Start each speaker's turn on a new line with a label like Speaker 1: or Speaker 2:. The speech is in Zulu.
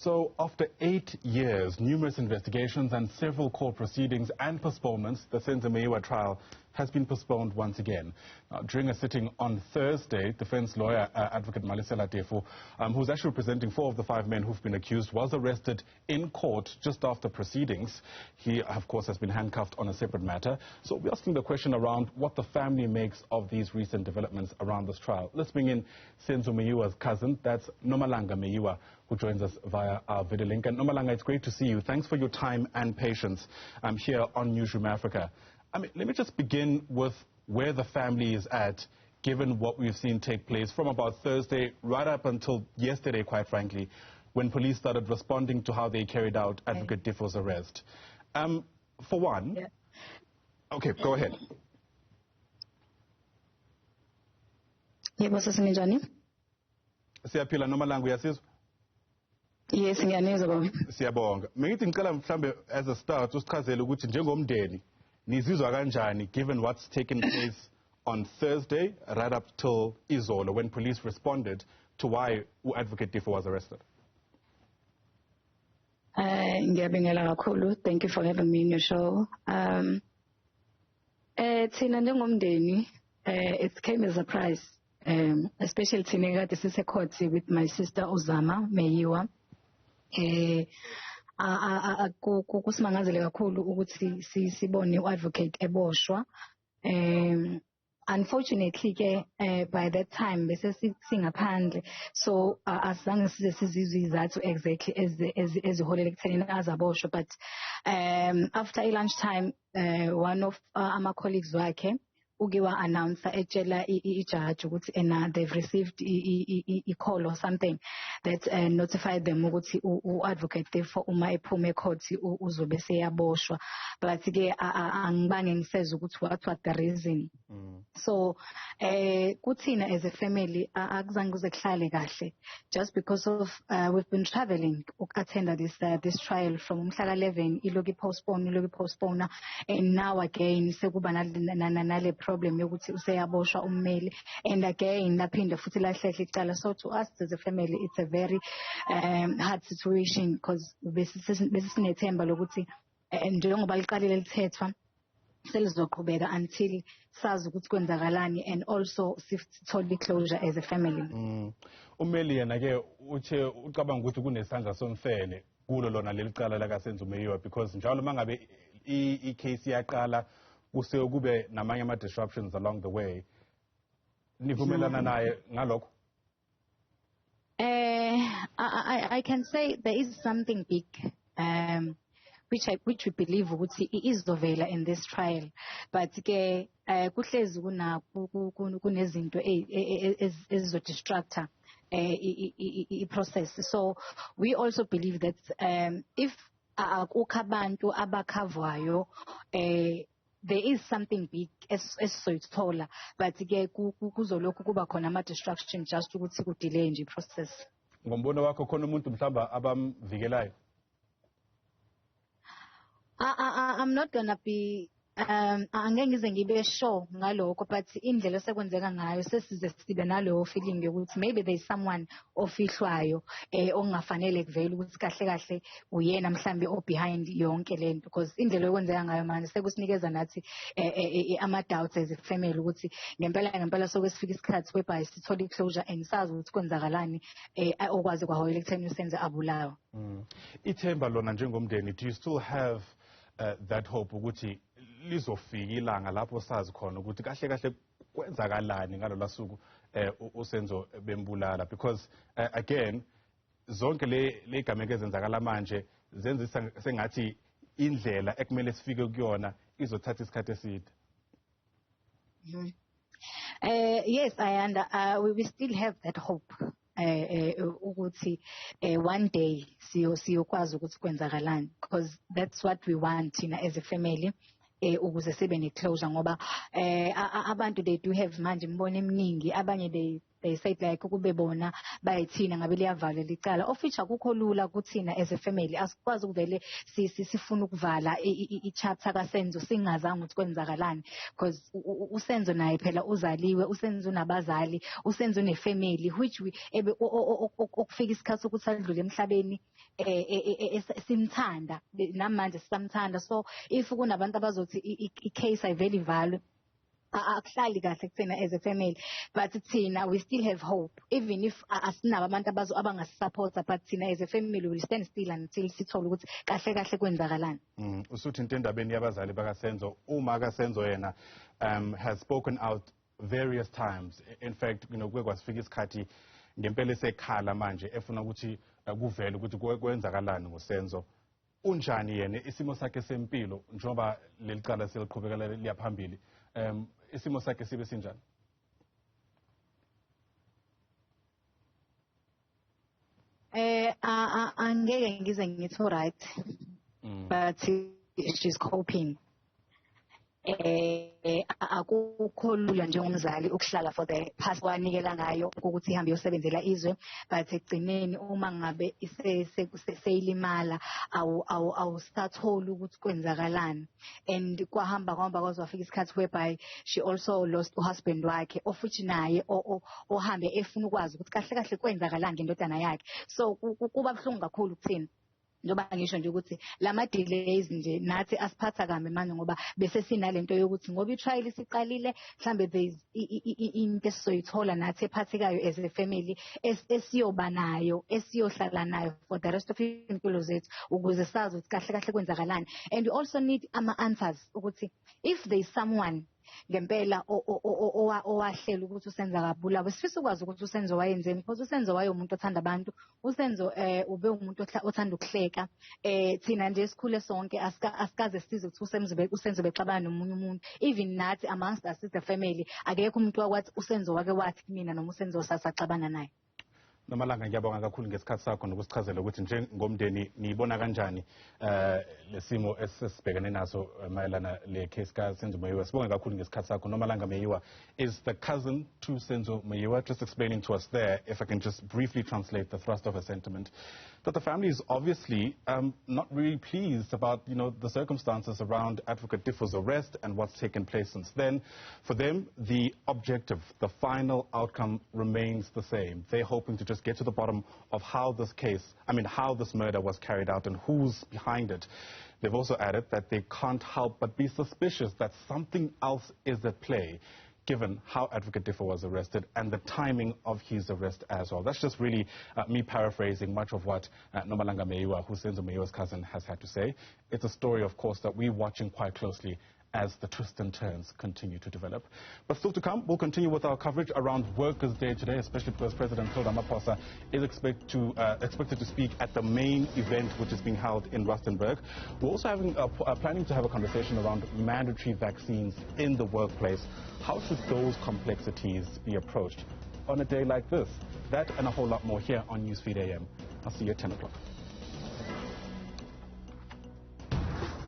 Speaker 1: So, after 8 years, numerous investigations and several court proceedings and postponements, the Senzo Meyiwa trial has been postponed once again. Now, during a sitting on Thursday, defense lawyer Advocate Malisela Tefu, who's actually representing 4 of the 5 men who've been accused, was arrested in court just after proceedings. He, of course, has been handcuffed on a separate matter. So we're asking the question around what the family makes of these recent developments around this trial. Let's bring in Senzo Meyiwa's cousin, that's Nomalanga Meyiwa, who joins us via our video link. And Nomalanga, it's great to see you. Thanks for your time and patience here on Newzroom Afrika. Let me just begin with where the family is at, given what we've seen take place from about Thursday right up until yesterday, quite frankly, when police started responding to how they carried out Advocate Tefu's arrest. For one, okay, go ahead. Siyaphila Nomalanga, uyasizwa?
Speaker 2: Yes, ngiyanizwa baba.
Speaker 1: Siyabonga. Mengithi ngicela mhlambe as a start usichazele ukuthi njengomndeni nizizwa kanjani given what's taken place on Thursday right up till izolo when police responded to why Advocate Tefu was arrested.
Speaker 2: Ngiyabingelela kakhulu. Thank you for having me in your show. Thina njengomndeni it came as a surprise. Especially thina kade sise-court with my sister Uzama Meyiwa. Kusimangazele kakhulu ukuthi sibone u-advocate eboshwa. Unfortunately ke by that time bese singaphandle, so asizange size sizizwe izathu exactly eziholele ekuthenini azaboshwa, but after lunch time one of ama colleagues wakhe uke wa-announce etshela i-judge ukuthi they've received a call or something that notified them ukuthi u-advocate Tefu uma ephuma e-court uzobe seyaboshwa, but ke angibange ngiseza ukuthi what the reason. So kuthina as a family akuzange kuze kuhlale kahle, just because of we've been traveling uku-attenda this trial from umhlaka 11 iloku postpone, and now again sekuba nale problem yokuthi useyaboshwa ummeli, and again laphinde futhi lahlehle icala. So to us as a family it's a very hard situation, because besinethemba lokuthi njengoba liqalile lithethwa selizoqhubeka until sazi ukuthi kwenzakalani, and also sithole closure as a family.
Speaker 1: Ummeli yena ke uthe ucabanga ukuthi kunesandla somfene kulo lona leli cala la kaSenzo Meyiwa, because njalo mangabe i-case yaqala kuse kube namanye ama disruptions along the way. Nivumelana naye ngalokho?
Speaker 2: I can say there is something big which we believe ukuthi izovela in this trial, but ke kuhlezi kunezinto ezizodistracta i-process. So we also believe that if abantu abakhavwayo there is something big esizoyithola, but ke kuzolokhu kuba khona ama-distraction just ukuthi kudelay nje i-process.
Speaker 1: Ngombono wakho khona umuntu mhlamba abamvikelayo?
Speaker 2: I'm not gonna be angeke ngize ngibe sure ngalokho, but indlela sekwenzeka ngayo sesize sibe naleyo feeling yokuthi maybe there is someone ofihlwayo ongafanele kuvela ukuthi kahle kahle uyena mhlambe behind yonke lento, because indlela yokwenzeka ngayo manje sekusinikeza nathi ama doubts as a family ukuthi ngempela sokwesifika isikhathi whereby sithole closure and sazi ukuthi kwenzakalani okwazi kwahoyela ekutheni uSenzo abulawa.
Speaker 1: Ithemba lona njengomndeni, do you still have that hope ukuthi lizofika ilanga lapho sazi khona ukuthi kahle kahle kwenzakalani ngalola suku uSenzo bembulala? Because again zonke le gameke ezenzakala manje zenza sengathi indlela ekumele sifike kuyona izothatha isikhathi eside.
Speaker 2: Yes, we still have that hope ukuthi one day siyokwazi ukuthi kwenzakalani, because that's what we want as a family, ukuze sibe ne closure ngoba abantu they do have manje imbono eminingi, abanye they said like ukube bona bayithina ngabe liyavala licala, of which akukho lula kuthina as a family asikwazi ukuvele sifuna ukuvala i-chapter kaSenzo singazange ukuthi kwenzakalani, because uSenzo naye phela uzaliwe, uSenzo unabazali, uSenzo unefamily which we okufika isikhathi ukuthi adlule emhlabeni simthanda namanje sisamthanda. So if kunabantu abazothi i-case ayivele ivalwe akuhlali kahle kuthina as a family, but thina we still have hope even if asinabo abantu abangasupporta, but thina as a family will stand still until sithole ukuthi kahle kahle kwenzakalani.
Speaker 1: Usuthi into endabeni yabazali bakaSenzo, uma kaSenzo yena has spoken out various times. In fact, kuke kwasifika isikhathi ngempela esekhala manje efuna ukuthi kuvele ukuthi kwenzakalani ngoSenzo. Unjani yena isimo sakhe sempilo njengoba lelicala seliqhubeka liyaphambili, isimo sakhe sibe sinjani?
Speaker 2: Angeke ngize ngithi right, but she's coping. Akukho lula njengomzali ukuhlala for the past wanikela ngayo ukuthi ihambe yosebenzela izwe, but ekugcineni uma ngabe seyilimala awusatholi ukuthi kwenzakalani, and kwahamba kwaze wafika isikhathi whereby she also lost uhusband wakhe, of which naye ohambe efuna ukwazi ukuthi kahle kahle kwenzakalani ngendodana yakhe. So kuba buhlungu kakhulu kuthina, njoba ngisho nje ukuthi lama delays nje nathi asiphatha kambe manje ngoba bese sinalento yokuthi ngoba i-trial isiqalile mhlambe there is into esizoyithola nathi ephathekayo as a family esiyoba nayo esiyohlala nayo for the rest of impilo zethu ukuze sazi ukuthi kahle kahle kwenzakalani. And we also need ama-answers ukuthi if there is someone ngempela owahlela ukuthi uSenzo kabulawe, sifisa ukwazi ukuthi uSenzo wayenzeni, because uSenzo waye umuntu othanda abantu, uSenzo ube umuntu othanda ukuhleka. Thina nje esikhule sonke asikaze size ukuthi uSenzo bexabana nomunye umuntu, even nathi amongst us as a family akekho umuntu wakwathi uSenzo wake wathi mina noma uSenzo sasaxabana naye.
Speaker 1: Nomalanga, ngiyabonga kakhulu ngesikhathi sakho nokusichazela ukuthi njengomndeni niyibona kanjani lesimo esibhekene naso mayelana le case ka Senzo Meyiwa. Sibonga kakhulu ngesikhathi sakho. Nomalanga Meyiwa is the cousin to Senzo Meyiwa, just explaining to us there, if I can just briefly translate the thrust of her sentiment, that the family is obviously not really pleased about the circumstances around Advocate Diffo's arrest and what's taken place since then. For them, the objective, the final outcome remains the same. They're hoping to just get to the bottom of how this murder was carried out and who's behind it. They've also added that they can't help but be suspicious that something else is at play, given how Advocate Diffo was arrested and the timing of his arrest as well. That's just really me paraphrasing much of what Nomalanga Meyiwa, who's Senzo Meyiwa's cousin, has had to say. It's a story, of course, that we're watching quite closely as the twists and turns continue to develop. But still to come, we'll continue with our coverage around Workers' Day today, especially because President Cyril Ramaphosa is expected to speak at the main event, which is being held in Rustenburg. We're also planning to have a conversation around mandatory vaccines in the workplace. How should those complexities be approached on a day like this? That and a whole lot more here on Newsfeed AM. I'll see you at 10 o'clock.